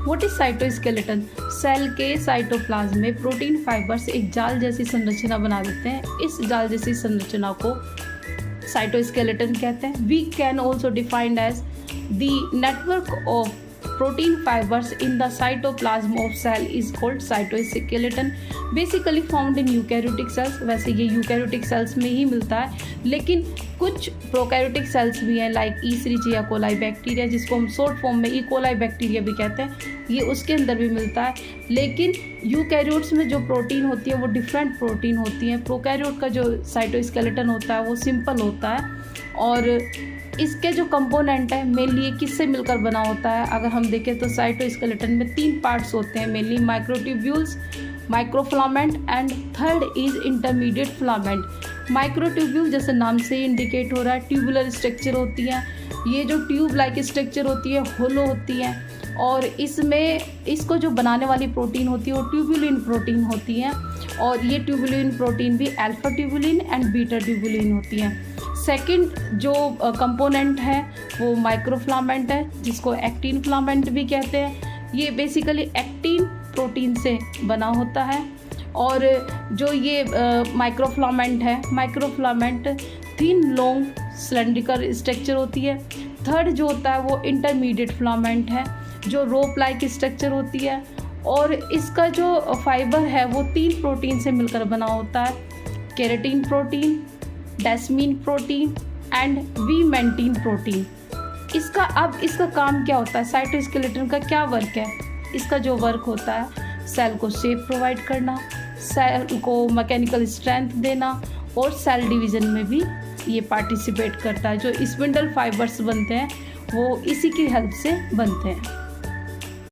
What is cytoskeleton? Cell के cytoplasm में protein fibres एक जाल जैसी संरचना बना देते हैं। इस जाल जैसी संरचना को साइटोस्केलेटन कहते हैं। We can also defined as the network of protein fibers in the cytoplasm of cell is called cytoskeleton, basically found in eukaryotic cells। वैसे ये यूकैरियोटिक सेल्स में ही मिलता है, लेकिन कुछ प्रोकैरियोटिक सेल्स भी हैं लाइक ईरिचिया कोलाई बैक्टीरिया, जिसको हम शॉर्ट फॉर्म में ई कोलाई बैक्टीरिया भी कहते हैं, ये उसके अंदर भी मिलता है। लेकिन यूकैरियोट्स में जो प्रोटीन होती है वो डिफरेंट प्रोटीन होती है। प्रोकैरियोट का जो साइटोस्केलेटन होता है वो सिंपल होता है, और इसके जो कंपोनेंट है मेनली किससे मिलकर बना होता है? अगर हम देखें तो साइटोस्केलेटन में 3 पार्ट्स होते हैं mainly, microtubules, microfilament and third is intermediate filament. Microtubule जैसे नाम से ही इंडिकेट हो रहा है, ट्यूबुलर स्ट्रक्चर होती हैं। ये जो ट्यूब लाइक स्ट्रक्चर होती है होलो होती हैं, और इसमें इसको जो बनाने वाली प्रोटीन होती है वो ट्यूबुलिन प्रोटीन होती हैं, और ये ट्यूबुलिन प्रोटीन भी alpha tubulin and beta tubulin होती हैं। सेकंड जो कंपोनेंट है वो माइक्रोफिलामेंट है, जिसको एक्टिन फिलामेंट भी कहते हैं। ये बेसिकली एक्टिन प्रोटीन से बना होता है। और जो ये माइक्रोफिलामेंट है, microfilament thin long cylindrical structure होती है। थर्ड जो होता है वो इंटरमीडिएट फिलामेंट है, जो रोप लाइक स्ट्रक्चर होती है, और इसका जो फाइबर है वो 3 प्रोटीन से मिलकर बना होता है, keratin protein, desmin protein and vimentin protein. इसका काम क्या होता है? साइटोस्केलेटन का क्या वर्क है? इसका जो वर्क होता है सेल को शेप प्रोवाइड करना, सेल को मैकेनिकल स्ट्रेंथ देना, और सेल डिवीज़न में भी ये पार्टिसिपेट करता है। जो स्पिंडल फाइबर्स बनते हैं वो इसी की हेल्प से बनते हैं।